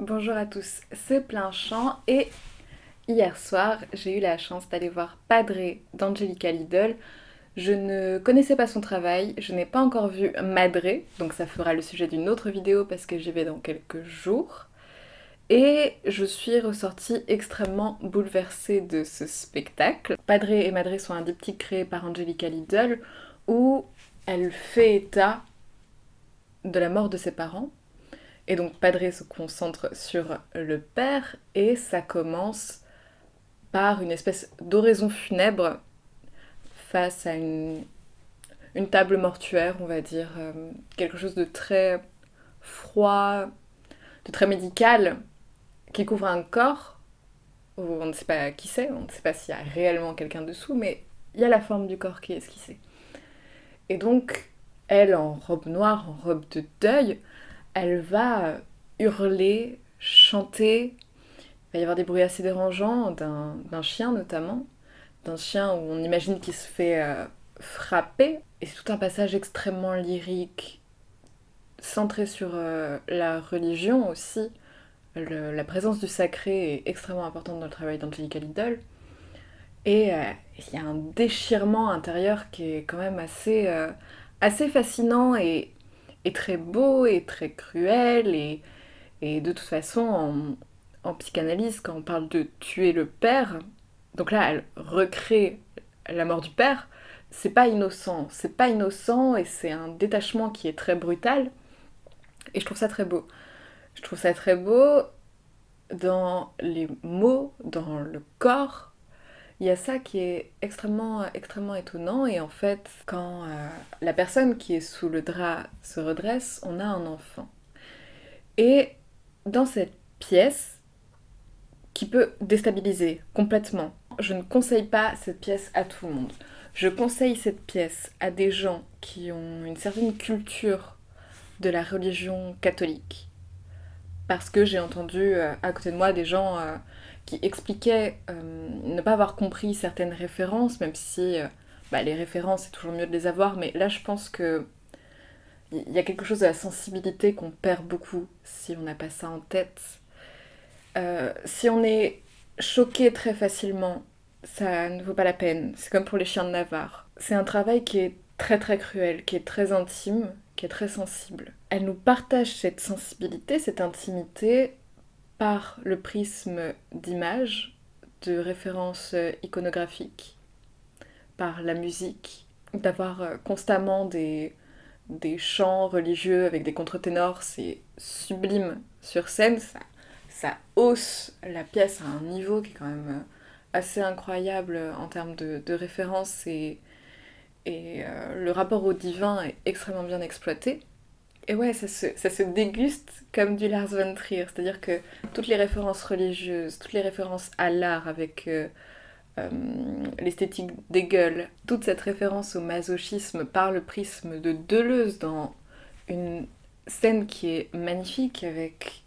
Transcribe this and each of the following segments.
Bonjour à tous, c'est Plein Champ et hier soir j'ai eu la chance d'aller voir Padre d'Angelica Lidl. Je ne connaissais pas son travail, je n'ai pas encore vu Madre, donc ça fera le sujet d'une autre vidéo parce que j'y vais dans quelques jours. Et je suis ressortie extrêmement bouleversée de ce spectacle. Padre et Madre sont un diptyque créé par Angelica Lidl où elle fait état de la mort de ses parents. Et donc Padre se concentre sur le père et ça commence par une espèce d'oraison funèbre face à une table mortuaire, on va dire, quelque chose de très froid, de très médical, qui couvre un corps où on ne sait pas qui c'est, on ne sait pas s'il y a réellement quelqu'un dessous, mais il y a la forme du corps qui est esquissée. Et donc, elle, en robe noire, en robe de deuil, elle va hurler, chanter. Il va y avoir des bruits assez dérangeants d'un chien notamment, d'un chien où on imagine qu'il se fait frapper. Et c'est tout un passage extrêmement lyrique, centré sur la religion aussi. La présence du sacré est extrêmement importante dans le travail d'Angelica Lidl. Et il y a un déchirement intérieur qui est quand même assez fascinant et très beau et très cruel. Et de toute façon, en psychanalyse, quand on parle de tuer le père, donc là, elle recrée la mort du père, c'est pas innocent. C'est pas innocent et c'est un détachement qui est très brutal. Et je trouve ça très beau. Je trouve ça très beau dans les mots, dans le corps. Il y a ça qui est extrêmement étonnant. Et en fait, quand la personne qui est sous le drap se redresse, on a un enfant. Et dans cette pièce, qui peut déstabiliser complètement. Je ne conseille pas cette pièce à tout le monde. Je conseille cette pièce à des gens qui ont une certaine culture de la religion catholique. Parce que j'ai entendu à côté de moi des gens qui expliquaient ne pas avoir compris certaines références, même si les références, c'est toujours mieux de les avoir, mais là je pense que il y a quelque chose de la sensibilité qu'on perd beaucoup si on n'a pas ça en tête. Si on est choqué très facilement, ça ne vaut pas la peine. C'est comme pour les chiens de Navarre. C'est un travail qui est très cruel, qui est très intime, qui est très sensible. Elle nous partage cette sensibilité, cette intimité par le prisme d'images, de références iconographiques, par la musique, d'avoir constamment des chants religieux avec des contre-ténors, c'est sublime sur scène, ça hausse la pièce à un niveau qui est quand même assez incroyable en termes de référence et le rapport au divin est extrêmement bien exploité. Et ouais, ça se déguste comme du Lars von Trier, c'est-à-dire que toutes les références religieuses, toutes les références à l'art avec euh, l'esthétique des gueules, toute cette référence au masochisme par le prisme de Deleuze dans une scène qui est magnifique avec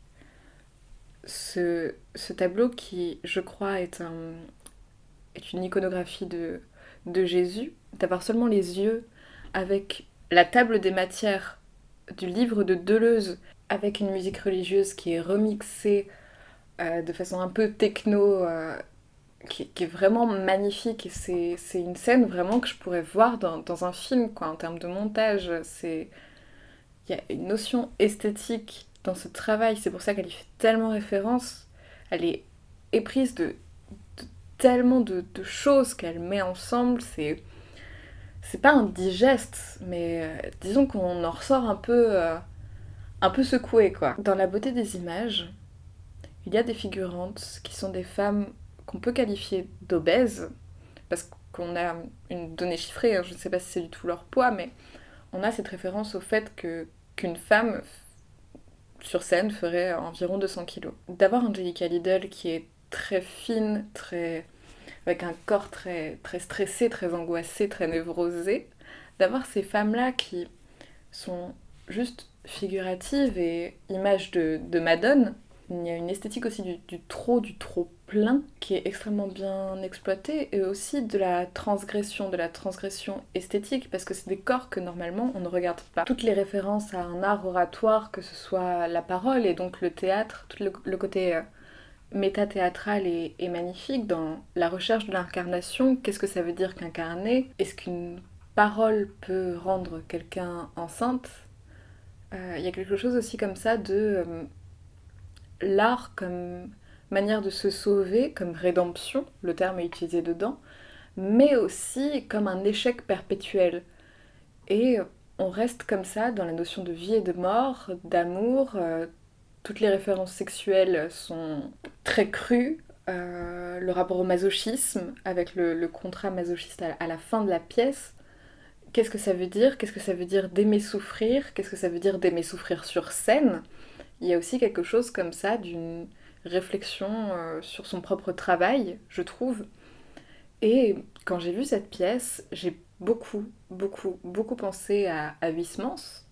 ce tableau qui, je crois, est une iconographie de Jésus, d'avoir seulement les yeux avec la table des matières du livre de Deleuze, avec une musique religieuse qui est remixée de façon un peu techno, qui est vraiment magnifique. Et c'est une scène vraiment que je pourrais voir dans un film, quoi, en termes de montage. Il y a une notion esthétique dans ce travail, c'est pour ça qu'elle y fait tellement référence. Elle est éprise de tellement de choses qu'elle met ensemble. C'est pas un digeste, mais disons qu'on en ressort un peu secoué, quoi. Dans la beauté des images, il y a des figurantes qui sont des femmes qu'on peut qualifier d'obèses, parce qu'on a une donnée chiffrée, hein, je ne sais pas si c'est du tout leur poids, mais on a cette référence au fait qu'une femme sur scène ferait environ 200 kilos. D'avoir Angelica Lidl qui est très fine, avec un corps très stressé, très angoissé, très névrosé, d'avoir ces femmes-là qui sont juste figuratives et images de Madone, Il y a une esthétique aussi du trop plein qui est extrêmement bien exploitée et aussi de la transgression esthétique parce que c'est des corps que normalement on ne regarde pas. Toutes les références à un art oratoire, que ce soit la parole et donc le théâtre, tout le côté métathéâtral est magnifique dans la recherche de l'incarnation. Qu'est-ce que ça veut dire qu'incarner? Est-ce qu'une parole peut rendre quelqu'un enceinte? Il y a quelque chose aussi comme ça de l'art comme manière de se sauver, comme rédemption, le terme est utilisé dedans, mais aussi comme un échec perpétuel. Et on reste comme ça dans la notion de vie et de mort, d'amour. Toutes les références sexuelles sont très crues. Le rapport au masochisme, avec le contrat masochiste à la fin de la pièce. Qu'est-ce que ça veut dire? Qu'est-ce que ça veut dire d'aimer souffrir? Qu'est-ce que ça veut dire d'aimer souffrir sur scène? Il y a aussi quelque chose comme ça d'une réflexion sur son propre travail, je trouve. Et quand j'ai vu cette pièce, j'ai beaucoup pensé à Huysmans,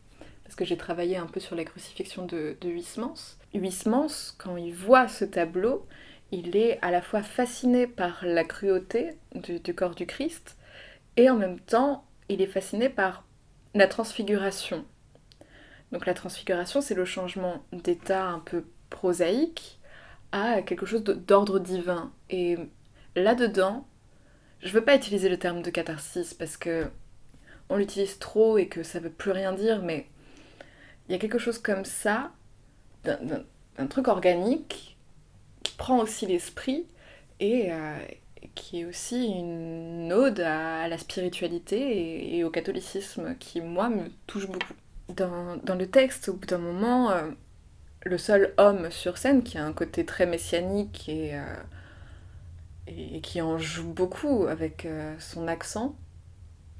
parce que j'ai travaillé un peu sur la crucifixion de Huysmans. Huysmans, quand il voit ce tableau, il est à la fois fasciné par la cruauté du corps du Christ, et en même temps, il est fasciné par la transfiguration. Donc la transfiguration, c'est le changement d'état un peu prosaïque à quelque chose d'ordre divin. Et là-dedans, je veux pas utiliser le terme de catharsis parce que on l'utilise trop et que ça veut plus rien dire, mais il y a quelque chose comme ça, d'un truc organique qui prend aussi l'esprit et qui est aussi une ode à la spiritualité et au catholicisme qui, moi, me touche beaucoup. Dans le texte, au bout d'un moment, le seul homme sur scène qui a un côté très messianique et qui en joue beaucoup avec son accent,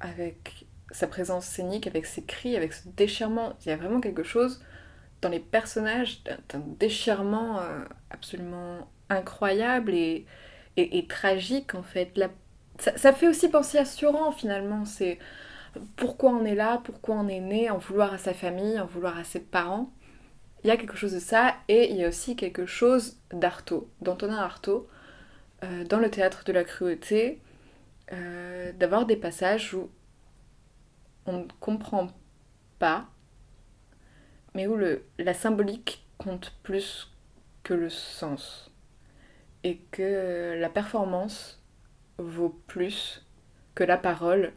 avec sa présence scénique, avec ses cris, avec ce déchirement. Il y a vraiment quelque chose dans les personnages d'un déchirement absolument incroyable et tragique en fait. Ça fait aussi penser à Sioran finalement. C'est pourquoi on est là, pourquoi on est né, en vouloir à sa famille, en vouloir à ses parents. Il y a quelque chose de ça et il y a aussi quelque chose d'Artaud, d'Antonin Artaud, dans le théâtre de la cruauté, d'avoir des passages où on ne comprend pas, mais où la symbolique compte plus que le sens. Et que la performance vaut plus que la parole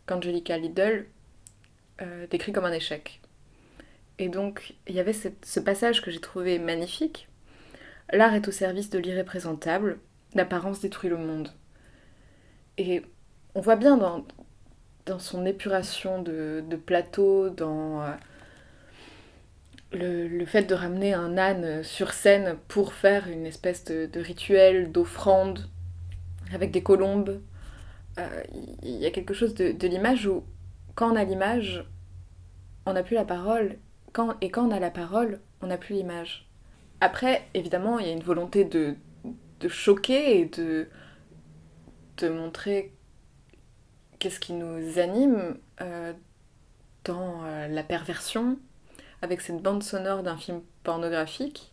qu'Angelica Liddell décrit comme un échec. Et donc, il y avait ce passage que j'ai trouvé magnifique. L'art est au service de l'irréprésentable, l'apparence détruit le monde. Et on voit bien dans son épuration de plateau, dans le fait de ramener un âne sur scène pour faire une espèce de rituel, d'offrande, avec des colombes. Il y a quelque chose de l'image où, quand on a l'image, on n'a plus la parole, et quand on a la parole, on n'a plus l'image. Après, évidemment, il y a une volonté de choquer et de montrer qu'est-ce qui nous anime dans la perversion, avec cette bande sonore d'un film pornographique,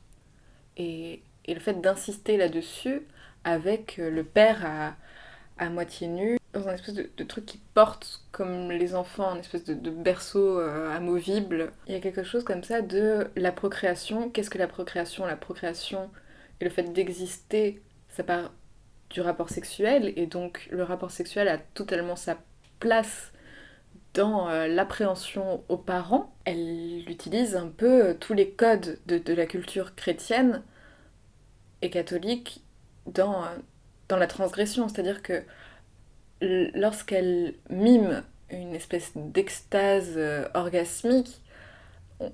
et le fait d'insister là-dessus avec le père à moitié nu, dans un espèce de truc qui porte comme les enfants, un espèce de berceau amovible. Il y a quelque chose comme ça de la procréation. Qu'est-ce que la procréation? La procréation et le fait d'exister, ça part du rapport sexuel, et donc le rapport sexuel a totalement sa place dans l'appréhension aux parents. Elle utilise un peu tous les codes de la culture chrétienne et catholique dans la transgression, c'est-à-dire que lorsqu'elle mime une espèce d'extase orgasmique,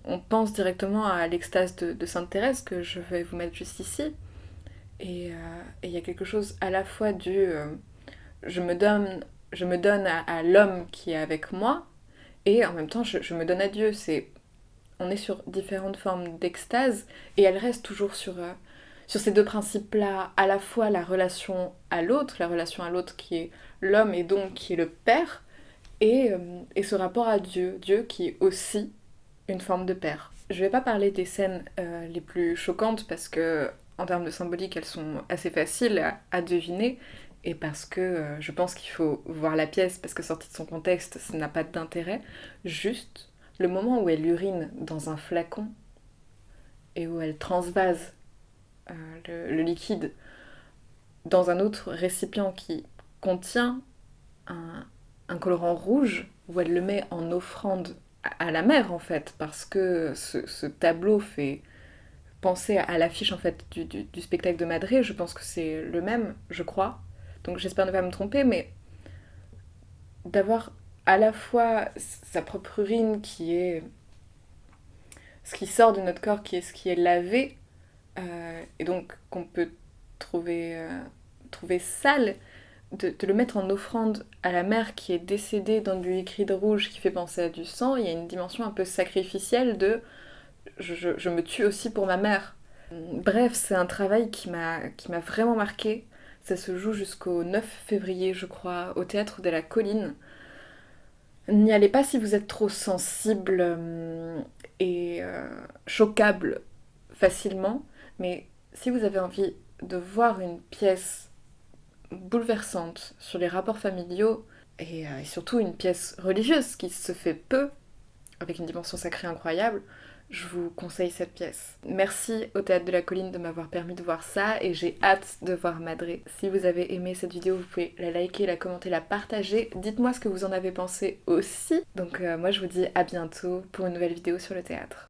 on pense directement à l'extase de Sainte Thérèse, que je vais vous mettre juste ici. Et il y a quelque chose à la fois du je me donne à l'homme qui est avec moi, et en même temps je me donne à Dieu. On est sur différentes formes d'extase, et elle reste toujours sur ces deux principes-là, à la fois la relation à l'autre qui est l'homme et donc qui est le père, et ce rapport à Dieu, Dieu qui est aussi une forme de père. Je vais pas parler des scènes les plus choquantes parce que, en termes de symbolique, elles sont assez faciles à deviner et parce que je pense qu'il faut voir la pièce parce que sortie de son contexte, ça n'a pas d'intérêt. Juste le moment où elle urine dans un flacon et où elle transvase le liquide dans un autre récipient qui contient un, un colorant rouge, où elle le met en offrande à la mer en fait, parce que ce tableau fait penser à l'affiche en fait du spectacle de Madré. Je pense que c'est le même, je crois. Donc j'espère ne pas me tromper, mais d'avoir à la fois sa propre urine qui est ce qui sort de notre corps, qui est ce qui est lavé, et donc qu'on peut trouver sale, de le mettre en offrande à la mère qui est décédée dans du liquide rouge qui fait penser à du sang, il y a une dimension un peu sacrificielle de je me tue aussi pour ma mère. Bref, c'est un travail qui m'a vraiment marqué. Ça se joue jusqu'au 9 février, je crois, au théâtre de la Colline. N'y allez pas si vous êtes trop sensible et choquable facilement, mais si vous avez envie de voir une pièce bouleversante sur les rapports familiaux et surtout une pièce religieuse qui se fait peu, avec une dimension sacrée incroyable, je vous conseille cette pièce. Merci au Théâtre de la Colline de m'avoir permis de voir ça et j'ai hâte de voir Madré. Si vous avez aimé cette vidéo, vous pouvez la liker, la commenter, la partager. Dites-moi ce que vous en avez pensé aussi. Donc moi je vous dis à bientôt pour une nouvelle vidéo sur le théâtre.